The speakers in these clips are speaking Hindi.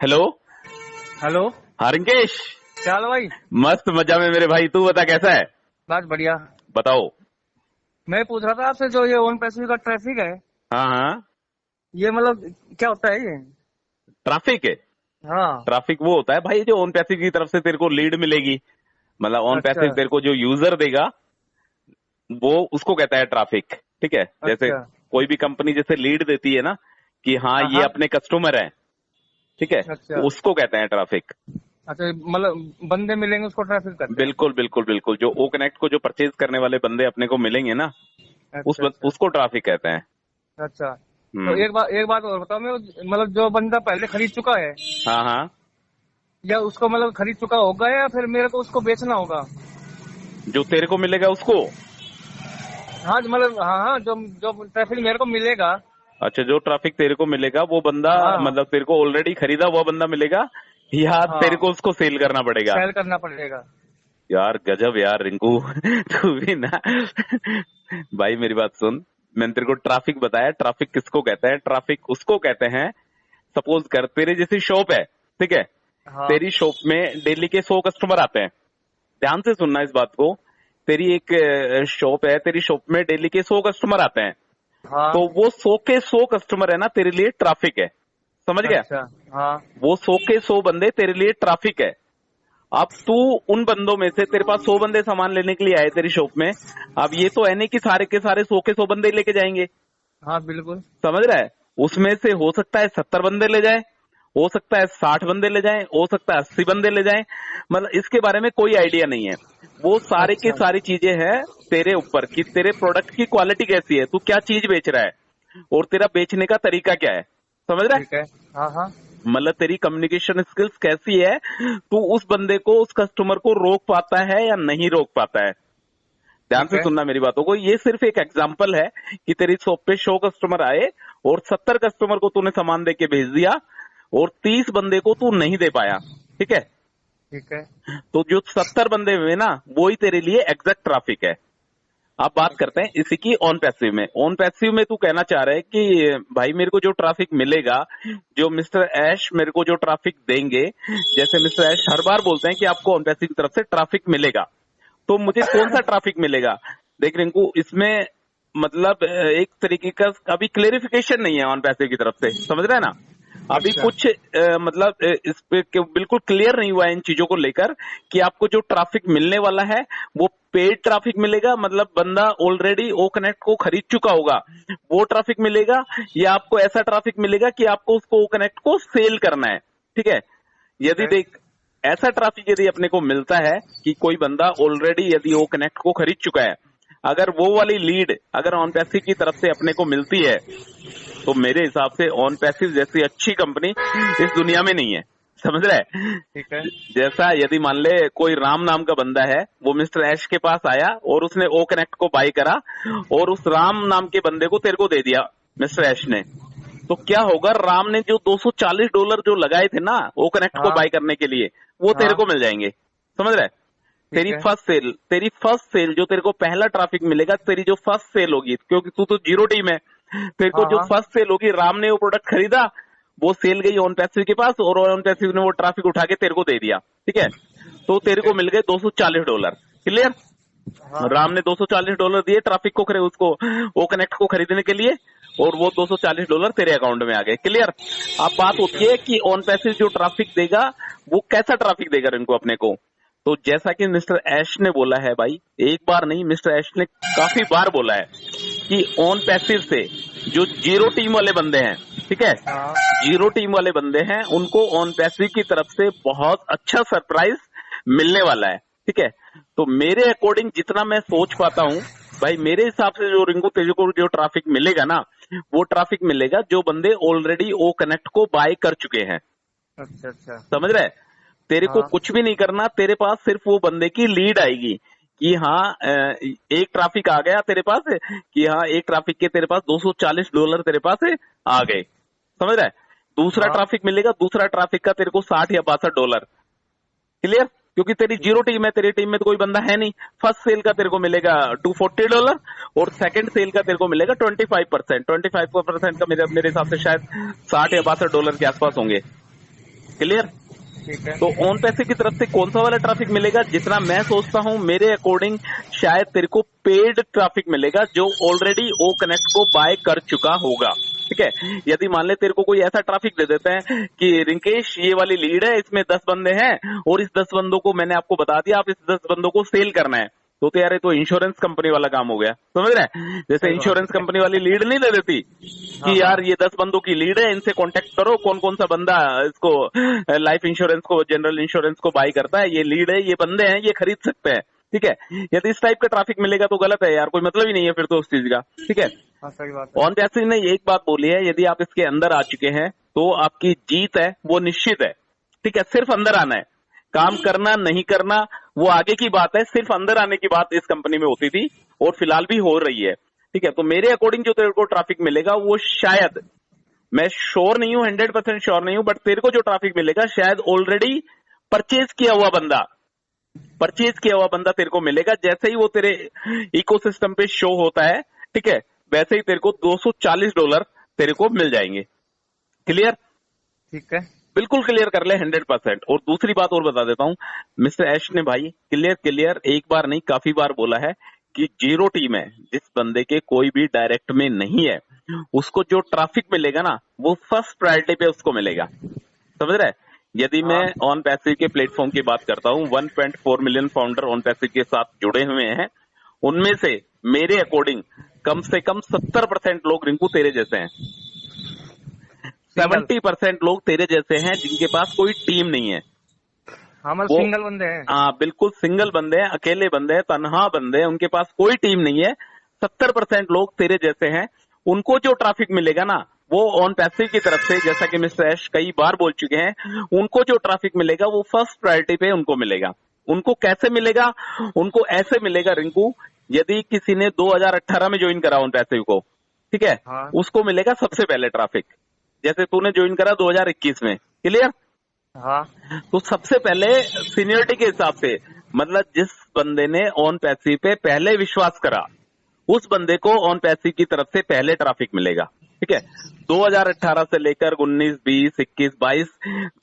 हेलो। हेलो। हाँ रिंकेश। क्या हाल है भाई? मस्त मजा में मेरे भाई, तू बता कैसा है? बस बढ़िया। बताओ। मैं पूछ रहा था आपसे, जो ये ओन पैसिव का ट्रैफिक है, हाँ हाँ। ये मतलब क्या होता है ये? ट्रैफिक है। हाँ। ट्रैफिक वो होता है भाई जो ऑन पैसिव की तरफ से तेरे को लीड मिलेगी। मतलब ऑन अच्छा पैसिव तेरे को जो यूजर देगा वो उसको कहता है ट्रैफिक। ठीक है, जैसे अच्छा। कोई भी कंपनी जैसे लीड देती है ना कि हाँ हाँ ये हाँ। अपने कस्टमर है, ठीक है, अच्छा तो उसको कहते हैं ट्रैफिक। अच्छा, मतलब बंदे मिलेंगे उसको ट्रैफिक करते हैं। बिल्कुल बिल्कुल बिल्कुल, जो ओ कनेक्ट को जो परचेज करने वाले बंदे अपने को मिलेंगे ना अच्छा अच्छा उसको ट्रैफिक कहते हैं। अच्छा। तो हम्म। एक बात और बताओ, मैं मतलब जो बंदा पहले खरीद चुका है, हाँ हाँ। या उसको मतलब खरीद चुका होगा, या फिर मेरे को उसको बेचना होगा? जो तेरे को मिलेगा उसको। हाँ मतलब, हाँ हाँ, जो जो ट्रैफिक मेरे को मिलेगा। अच्छा, जो ट्रैफिक तेरे को मिलेगा वो बंदा, हाँ मतलब तेरे को ऑलरेडी खरीदा हुआ बंदा मिलेगा या तेरे हाँ, को उसको सेल करना पड़ेगा? सेल करना पड़ेगा। यार गजब यार रिंकू तू भी ना भाई मेरी बात सुन। मैंने तेरे को ट्रैफिक बताया, ट्रैफिक किसको कहते हैं? ट्रैफिक उसको कहते हैं, सपोज कर तेरे जैसी शॉप है, ठीक है, हाँ तेरी शॉप में डेली के 100 कस्टमर आते हैं। ध्यान से सुनना इस बात को। तेरी एक शॉप है, तेरी शॉप में डेली के 100 कस्टमर आते हैं, हाँ। तो वो 100 के 100 कस्टमर है ना तेरे लिए ट्रैफिक है। समझ गया? अच्छा। हाँ वो 100 के 100 बंदे तेरे लिए ट्रैफिक है। अब तू उन बंदों में से, तेरे पास 100 बंदे सामान लेने के लिए आए तेरी शॉप में, अब ये तो है नहीं कि सारे के सारे 100 के 100 बंदे लेके जाएंगे। हाँ बिल्कुल। समझ रहा है? उसमें से हो सकता है 70 बंदे ले जाए, हो सकता है 60 बंदे ले जाएं, हो सकता है 80 बंदे ले जाएं। मतलब इसके बारे में कोई आइडिया नहीं है। वो सारे की अच्छा सारी चीजें हैं तेरे ऊपर कि तेरे प्रोडक्ट की क्वालिटी कैसी है, तू क्या चीज बेच रहा है और तेरा बेचने का तरीका क्या है। समझ रहा है? ठीक है। हाँ हाँ। मतलब तेरी कम्युनिकेशन स्किल्स कैसी है, तू उस बंदे को, उस कस्टमर को रोक पाता है या नहीं रोक पाता है। ध्यान ठीक से है। सुनना मेरी बातों को, ये सिर्फ एक एग्जांपल है कि तेरी शॉप पे 100 कस्टमर आए और 70 कस्टमर को तूने सामान दे के भेज दिया और 30 बंदे को तू नहीं दे पाया। ठीक है, ठीक है। तो जो 70 बंदे हुए ना वो ही तेरे लिए एग्जैक्ट ट्रैफिक है। अब बात करते हैं इसी की ऑन पैसिव में। ऑन पैसिव में तू कहना चाह रहा है कि भाई मेरे को जो ट्रैफिक मिलेगा, जो मिस्टर ऐश मेरे को जो ट्रैफिक देंगे, जैसे मिस्टर ऐश हर बार बोलते हैं कि आपको ऑन पैसिव की तरफ से ट्रैफिक मिलेगा, तो मुझे कौन सा ट्रैफिक मिलेगा? देख रिंकू, इसमें मतलब एक तरीके का अभी क्लेरिफिकेशन नहीं है ऑन पैसिव की तरफ से। समझ रहा है ना? अभी अच्छा कुछ मतलब इस पे बिल्कुल क्लियर नहीं हुआ है इन चीजों को लेकर कि आपको जो ट्रैफिक मिलने वाला है वो पेड ट्रैफिक मिलेगा, मतलब बंदा ऑलरेडी ओ कनेक्ट को खरीद चुका होगा वो ट्रैफिक मिलेगा, या आपको ऐसा ट्रैफिक मिलेगा कि आपको उसको ओ कनेक्ट को सेल करना है। ठीक है, ठीक यदि है। देख ऐसा ट्रैफिक यदि अपने को मिलता है कि कोई बंदा ऑलरेडी यदि ओ कनेक्ट को खरीद चुका है, अगर वो वाली लीड अगर ऑन पैसिव की तरफ से अपने को मिलती है, तो मेरे हिसाब से ऑन पैसिव जैसी अच्छी कंपनी इस दुनिया में नहीं है। समझ रहा है? ठीक है। जैसा यदि मान ले कोई राम नाम का बंदा है, वो मिस्टर ऐश के पास आया और उसने ओ कनेक्ट को बाय करा और उस राम नाम के बंदे को तेरे को दे दिया मिस्टर ऐश ने, तो क्या होगा? राम ने जो $240 जो लगाए थे ना ओ कनेक्ट को हाँ बाय करने के लिए, वो तेरे हाँ। को मिल जाएंगे। समझ रहा है? ठीक है। तेरी फर्स्ट सेल जो तेरे को पहला ट्रैफिक मिलेगा, तेरी जो फर्स्ट सेल होगी, क्योंकि तू तो जीरो टीम है, तेरे को हाँ जो हाँ। फर्स्ट सेल होगी, राम ने वो प्रोडक्ट खरीदा, वो सेल गई ऑन पैसिव के पास और ऑन पैसिव ने वो ट्रैफिक उठा के तेरे को दे दिया। ठीक है, तो तेरे ठीक है। को मिल गए $240। क्लियर? हाँ राम ने $240 दिए ट्रैफिक को खरीद उसको वो कनेक्ट को खरीदने के लिए, और वो $240 तेरे अकाउंट में आ गए। क्लियर? अब बात ठीक होती है। है कि ऑन पैसिव जो ट्रैफिक देगा वो कैसा ट्रैफिक देगा इनको अपने को। तो जैसा कि मिस्टर ऐश ने बोला है भाई, एक बार नहीं, मिस्टर ऐश ने काफी बार बोला है कि ऑन पैसिव से जो जीरो टीम वाले बंदे हैं, ठीक है, हाँ। जीरो टीम वाले बंदे हैं, उनको ऑन पैसिव की तरफ से बहुत अच्छा सरप्राइज मिलने वाला है। ठीक है, तो मेरे अकॉर्डिंग जितना मैं सोच पाता हूँ भाई, मेरे हिसाब से जो रिंकू तेजो को जो ट्रैफिक मिलेगा ना, वो ट्रैफिक मिलेगा जो बंदे ऑलरेडी ओ कनेक्ट को बाय कर चुके हैं। अच्छा अच्छा। समझ रहे? तेरे को हाँ। कुछ भी नहीं करना, तेरे पास सिर्फ वो बंदे की लीड आएगी कि हाँ एक ट्रैफिक आ गया तेरे पास, कि हाँ एक ट्रैफिक के तेरे पास $240 तेरे पास आ गए। समझ रहा है? दूसरा हाँ। ट्रैफिक मिलेगा, दूसरा ट्रैफिक का तेरे को $60 या $62। क्लियर? क्योंकि तेरी ठीक जीरो है। टीम है, तेरी टीम में तो कोई बंदा है नहीं। फर्स्ट सेल का तेरे को मिलेगा $240 और सेकंड सेल का तेरे को मिलेगा 25%। 25% का मेरे मेरे हिसाब से शायद $60 या $62 के आसपास होंगे। क्लियर? ठीक है। तो ऑन पैसे की तरफ से कौन सा वाला ट्रैफिक मिलेगा? जितना मैं सोचता हूं मेरे अकॉर्डिंग शायद तेरे को पेड ट्रैफिक मिलेगा जो ऑलरेडी ओ कनेक्ट को बाय कर चुका होगा। ठीक है, यदि मान ले तेरे को कोई ऐसा ट्रैफिक दे देते हैं कि रिंकेश ये वाली लीड है, इसमें 10 बंदे हैं और इस 10 बंदों को मैंने आपको बता दिया, आप इस 10 बंदों को सेल करना है, तो यार ये तो इंश्योरेंस कंपनी वाला काम हो गया, समझ रहे हैं? जैसे सही बात इंश्योरेंस है। कंपनी वाली लीड नहीं दे देती हाँ कि यार हाँ। ये 10 बंदों की लीड है, इनसे कांटेक्ट करो, कौन कौन सा बंदा इसको लाइफ इंश्योरेंस को, जनरल इंश्योरेंस को बाई करता है, ये लीड है, ये बंदे हैं, ये खरीद सकते हैं। ठीक है, यदि इस टाइप का ट्रैफिक मिलेगा तो गलत है यार, कोई मतलब ही नहीं है फिर तो उस चीज का। ठीक है, हाँ सही बात है। ऑन पैसिव ने एक बात बोली है, यदि आप इसके अंदर आ चुके हैं तो आपकी जीत है वो निश्चित है। ठीक है, सिर्फ अंदर आना है, काम करना नहीं करना वो आगे की बात है, सिर्फ अंदर आने की बात इस कंपनी में होती थी और फिलहाल भी हो रही है। ठीक है, तो मेरे अकॉर्डिंग जो तेरे को ट्रैफिक मिलेगा वो शायद, मैं श्योर नहीं हूं, 100% श्योर नहीं हूं, बट तेरे को जो ट्रैफिक मिलेगा शायद ऑलरेडी परचेज किया हुआ बंदा तेरे को मिलेगा। जैसे ही वो तेरे इकोसिस्टम पे शो होता है, ठीक है, वैसे ही तेरे को $240 तेरे को मिल जाएंगे। क्लियर? ठीक है। बिल्कुल क्लियर कर ले 100%। और दूसरी बात और बता देता हूं, मिस्टर ऐश ने भाई क्लियर एक बार नहीं काफी बार बोला है कि जीरो टीम है, जिस बंदे के कोई भी डायरेक्ट में नहीं है उसको जो ट्रैफिक मिलेगा ना वो फर्स्ट प्रायोरिटी पे उसको मिलेगा, समझ रहा है? यदि मैं ऑन पैसिव के प्लेटफॉर्म की बात करता हूं, 1.4 मिलियन फाउंडर ऑन पैसिव के साथ जुड़े हुए हैं, उनमें से मेरे अकॉर्डिंग कम से कम 70% लोग रिंकू तेरे जैसे हैं, 70% लोग तेरे जैसे हैं जिनके पास कोई टीम नहीं है। हाँ मतलब वो सिंगल बंदे हैं। हाँ बिल्कुल सिंगल बंदे हैं, अकेले बंदे हैं, तनहा बंदे हैं, उनके पास कोई टीम नहीं है। 70% लोग तेरे जैसे हैं, उनको जो ट्रैफिक मिलेगा ना वो ऑन पैसिव की तरफ से, जैसा कि मिस्टर ऐश कई बार बोल चुके हैं, उनको जो ट्रैफिक मिलेगा वो फर्स्ट प्रायोरिटी पे उनको मिलेगा। उनको कैसे मिलेगा? उनको ऐसे मिलेगा रिंकू, यदि किसी ने 2018 में ज्वाइन करा ऑन पैसिव को, ठीक है, हाँ उसको मिलेगा सबसे पहले ट्रैफिक। जैसे तूने ज्वाइन करा 2021 में, क्लियर? हाँ। तो सबसे पहले सीनियरिटी के हिसाब से, मतलब जिस बंदे ने ऑन पैसिव पे पहले विश्वास करा उस बंदे को ऑन पैसिव की तरफ से पहले ट्रैफिक मिलेगा। ठीक है, 2018 से लेकर 19, 20, 21, 22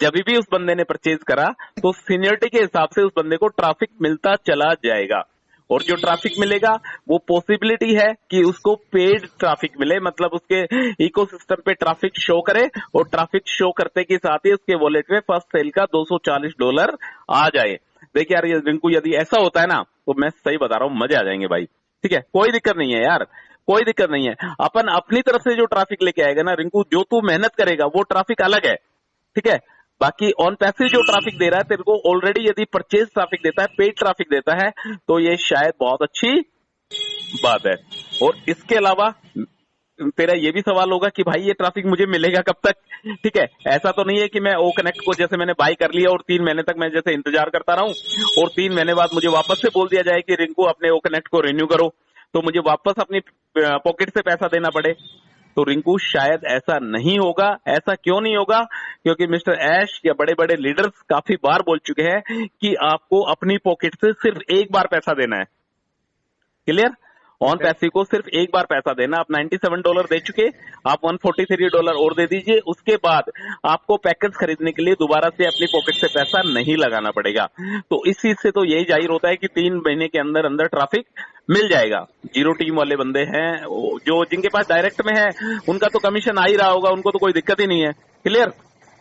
जब भी उस बंदे ने परचेज करा तो सीनियरिटी के हिसाब से उस बंदे को ट्रैफिक मिलता चला जाएगा। और जो ट्रैफिक मिलेगा वो पॉसिबिलिटी है कि उसको पेड ट्रैफिक मिले, मतलब उसके इकोसिस्टम पे ट्रैफिक शो करे और ट्रैफिक शो करते के साथ ही उसके वॉलेट में फर्स्ट सेल का $240 आ जाए। देखिए यार ये रिंकू, यदि ऐसा होता है ना तो मैं सही बता रहा हूं, मजे आ जाएंगे भाई। ठीक है, कोई दिक्कत नहीं है यार, कोई दिक्कत नहीं है। अपन अपनी तरफ से जो ट्रैफिक लेके आएगा ना रिंकू, जो तू मेहनत करेगा वो ट्रैफिक अलग है। ठीक है, बाकी ऑन पैसिव जो ट्रैफिक दे रहा है तेरे को ऑलरेडी, यदि परचेज ट्रैफिक देता है, पेड ट्रैफिक देता है, तो ये शायद बहुत अच्छी बात है। और इसके अलावा तेरा ये भी सवाल होगा कि भाई ये ट्रैफिक मुझे मिलेगा कब तक? ठीक है, ऐसा तो नहीं है कि मैं ओ कनेक्ट को जैसे मैंने बाई कर लिया और 3 महीने तक मैं जैसे इंतजार करता रहूं और 3 महीने बाद मुझे वापस से बोल दिया जाए कि रिंकू अपने ओ कनेक्ट को रिन्यू करो, तो मुझे वापस अपनी पॉकेट से पैसा देना पड़े। तो रिंकू शायद ऐसा नहीं होगा। ऐसा क्यों नहीं होगा? क्योंकि मिस्टर ऐश या बड़े बड़े लीडर्स काफी बार बोल चुके हैं कि आपको अपनी पॉकेट से सिर्फ एक बार पैसा देना है। क्लियर? ऑन पैसिव को सिर्फ एक बार पैसा देना। आप $97 दे चुके, आप $143 और दे दीजिए, उसके बाद आपको पैकेज खरीदने के लिए दोबारा से अपनी पॉकेट से पैसा नहीं लगाना पड़ेगा। तो इस चीज से तो यही जाहिर होता है कि 3 महीने के अंदर अंदर ट्रैफिक मिल जाएगा। जीरो टीम वाले बंदे हैं जो जिनके पास डायरेक्ट में है उनका तो कमीशन आ ही रहा होगा, उनको तो कोई दिक्कत ही नहीं है। क्लियर?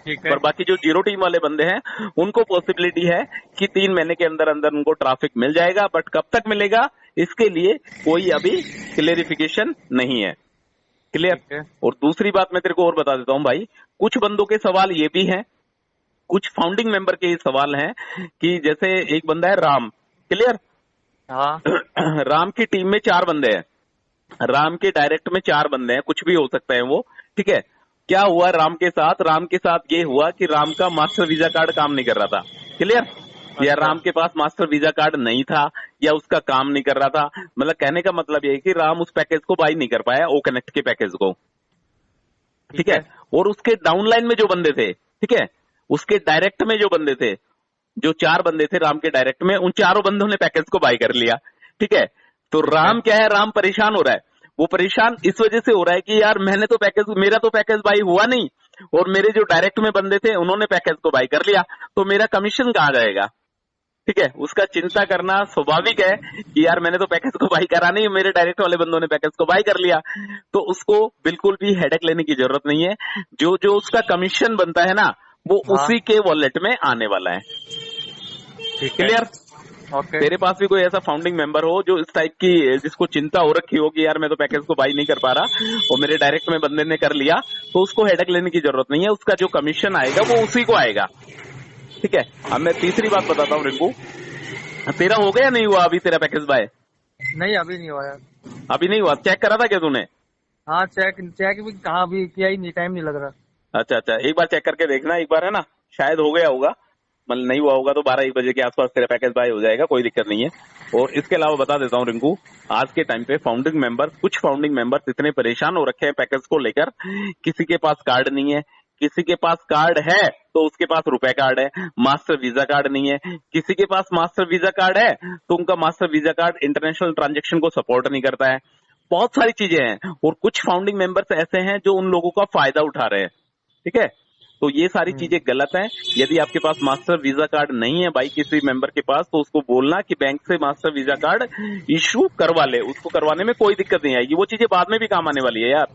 ठीक है। पर बाकी जो जीरो टीम वाले बंदे हैं उनको पॉसिबिलिटी है कि 3 महीने के अंदर अंदर उनको ट्रैफिक मिल जाएगा, बट कब तक मिलेगा इसके लिए कोई अभी क्लियरिफिकेशन नहीं है। क्लियर? और दूसरी बात मैं तेरे को और बता देता हूं भाई, कुछ बंदों के सवाल ये भी हैं, कुछ फाउंडिंग मेंबर के सवाल हैं कि जैसे एक बंदा है राम। क्लियर? हाँ। राम की टीम में 4 बंदे हैं, राम के डायरेक्ट में 4 बंदे हैं, कुछ भी हो सकता है वो। ठीक है, क्या हुआ राम के साथ? राम के साथ ये हुआ कि राम का मास्टर वीजा कार्ड काम नहीं कर रहा था। क्लियर? या राम के पास मास्टर वीजा कार्ड नहीं था या उसका काम नहीं कर रहा था। मतलब कहने का मतलब ये है कि राम उस पैकेज को बाई नहीं कर पाया, ओ कनेक्ट के पैकेज को। ठीक है, और उसके डाउनलाइन में जो बंदे थे, ठीक है, उसके डायरेक्ट में जो बंदे थे, जो 4 बंदे थे राम के डायरेक्ट में, उन चारों बंदों ने पैकेज को बाई कर लिया। ठीक है, तो राम क्या है, राम परेशान हो रहा है। वो परेशान इस वजह से हो रहा है कि यार मैंने तो पैकेज, मेरा तो पैकेज बाई हुआ नहीं, और मेरे जो डायरेक्ट में बंदे थे उन्होंने पैकेज को बाई कर लिया, तो मेरा कमीशन कहाँ जाएगा? ठीक है, उसका चिंता करना स्वाभाविक है कि यार मैंने तो पैकेज को बाई करा नहीं, मेरे डायरेक्ट वाले बंदों ने पैकेज को बाई कर लिया। तो उसको बिल्कुल भी हेडेक लेने की जरूरत नहीं है। जो जो उसका कमीशन बनता है ना, वो हाँ। उसी के वॉलेट में आने वाला है। ठीक है। क्लियर? ओके। तेरे पास भी कोई ऐसा फाउंडिंग मेंबर हो जो इस टाइप की, जिसको चिंता हो रखी हो कि यार मैं तो पैकेज को बाई नहीं कर पा रहा और मेरे डायरेक्ट में बंदे ने कर लिया, तो उसको हेडेक लेने की जरूरत नहीं है। उसका जो कमीशन आएगा वो उसी को आएगा। ठीक है। अब मैं तीसरी बात बताता हूँ रिंकू, तेरा हो गया नहीं हुआ अभी तेरा पैकेज बाय? नहीं अभी नहीं हुआ यार। अभी नहीं हुआ? चेक करा था क्या तूने? हाँ चेक भी कहाँ, अभी किया ही नहीं, टाइम नहीं लग रहा। अच्छा अच्छा, एक बार चेक करके देखना एक बार, है ना, शायद हो गया होगा। मतलब नहीं हुआ होगा तो 12-1 बजे के आसपास तेरा पैकेज बाय हो जाएगा, कोई दिक्कत नहीं है। और इसके अलावा बता देता हूँ रिंकू, आज के टाइम पे फाउंडिंग मेंबर, कुछ फाउंडिंग मेंबर्स इतने परेशान हो रखे हैं पैकेज को लेकर, किसी के पास कार्ड नहीं है, किसी के पास कार्ड है तो उसके पास रुपए कार्ड है, मास्टर वीजा कार्ड नहीं है, किसी के पास मास्टर वीजा कार्ड है तो उनका master visa card international transaction को सपोर्ट नहीं करता है। बहुत सारी चीजें हैं और कुछ फाउंडिंग मेंबर्स ऐसे हैं जो उन लोगों का फायदा उठा रहे हैं। ठीक है, तो ये सारी चीजें गलत हैं। यदि आपके पास मास्टर वीजा कार्ड नहीं है भाई किसी मेंबर के पास, तो उसको बोलना कि बैंक से मास्टर वीजा कार्ड इशू करवा ले, उसको करवाने में कोई दिक्कत नहीं आएगी, वो चीजें बाद में भी काम आने वाली है यार।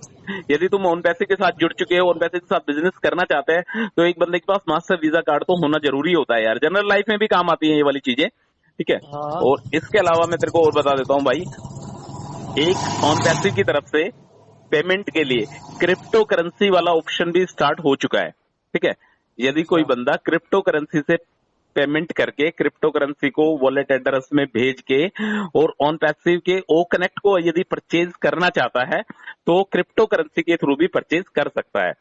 यदि तुम ओन पैसे के साथ जुड़ चुके हो, ओन पैसे के साथ बिजनेस करना चाहते हैं, तो एक बंदे के पास मास्टर वीजा कार्ड तो होना जरूरी होता है यार। जनरल लाइफ में भी काम आती है ये वाली चीजें। ठीक है। हाँ। और इसके अलावा मैं तेरे को और बता देता हूँ भाई, एक ऑन पैसे की तरफ से पेमेंट के लिए क्रिप्टो करेंसी वाला ऑप्शन भी स्टार्ट हो चुका है। ठीक है, यदि कोई बंदा क्रिप्टो करेंसी से पेमेंट करके क्रिप्टो करेंसी को वॉलेट एड्रेस में भेज के और ऑन पैसिव के ओ कनेक्ट को यदि परचेज करना चाहता है तो क्रिप्टो करेंसी के थ्रू भी परचेज कर सकता है।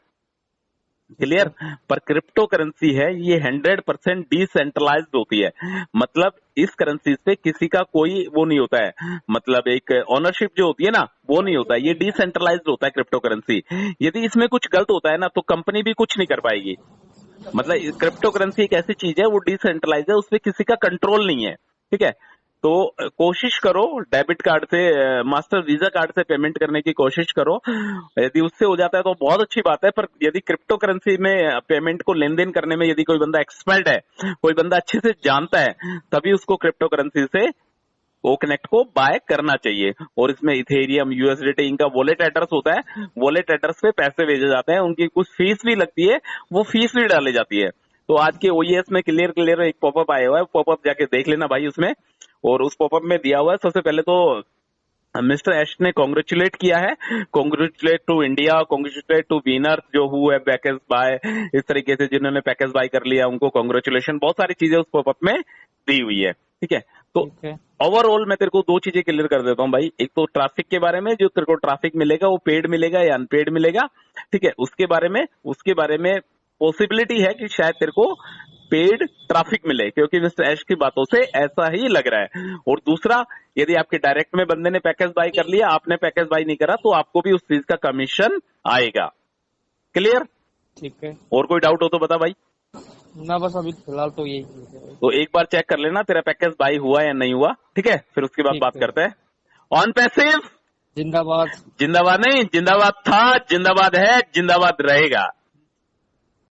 क्लियर? पर क्रिप्टो करेंसी है ये 100% डिसेंट्रलाइज्ड होती है, मतलब इस करेंसी पे किसी का कोई वो नहीं होता है, मतलब एक ओनरशिप जो होती है ना वो नहीं होता है, ये डिसेंट्रलाइज्ड होता है क्रिप्टो करेंसी। यदि इसमें कुछ गलत होता है ना तो कंपनी भी कुछ नहीं कर पाएगी। मतलब क्रिप्टो करेंसी एक ऐसी चीज है, वो डिसेंट्रलाइज है, उसपे किसी का कंट्रोल नहीं है। ठीक है, तो कोशिश करो डेबिट कार्ड से, मास्टर वीजा कार्ड से पेमेंट करने की कोशिश करो। यदि उससे हो जाता है तो बहुत अच्छी बात है, पर यदि क्रिप्टो करेंसी में पेमेंट को लेन देन करने में यदि कोई बंदा एक्सपर्ट है, कोई बंदा अच्छे से जानता है, तभी उसको क्रिप्टो करेंसी से वो कनेक्ट को बाय करना चाहिए। और इसमें इथेरियम, यूएसडीटी, इनका वॉलेट एड्रेस होता है, वॉलेट एड्रेस पे पैसे भेजे जाते हैं, उनकी कुछ फीस भी लगती है, वो फीस भी डाली जाती है। तो आज के ओईएस में क्लियर एक पॉपअप आया हुआ है, पॉपअप जाके देख लेना भाई उसमें। और उस पॉपअप में दिया हुआ है, सबसे पहले तो मिस्टर एश ने कॉन्ग्रेचुलेट किया है, congratulate to India, congratulate to winner जो हु है पैकेज बाय, इस तरीके से जिन्होंने पैकेज बाय कर लिया उनको कॉन्ग्रेचुलेशन। बहुत सारी चीजें उस पॉपअप में दी हुई है। ठीक है, तो ओवरऑल मैं तेरे को 2 चीजें क्लियर कर देता हूँ भाई। एक तो ट्रैफिक के बारे में, जो तेरे को ट्रैफिक मिलेगा वो पेड मिलेगा या अनपेड मिलेगा। ठीक है, उसके बारे में पॉसिबिलिटी है कि शायद तेरे को पेड ट्रैफिक मिले, क्योंकि मिस्टर एश की बातों से ऐसा ही लग रहा है। और दूसरा, यदि आपके डायरेक्ट में बंदे ने पैकेज बाय कर लिया, आपने पैकेज बाय नहीं करा, तो आपको भी उस चीज का कमीशन आएगा। क्लियर? ठीक है। और कोई डाउट हो तो बता भाई। ना बस अभी फिलहाल तो यही है। तो एक बार चेक कर लेना तेरा पैकेज बाय हुआ या नहीं हुआ। ठीक है, फिर उसके बाद बात करते हैं। ऑन पैसिव जिंदाबाद। जिंदाबाद नहीं, जिंदाबाद था, जिंदाबाद है, जिंदाबाद रहेगा।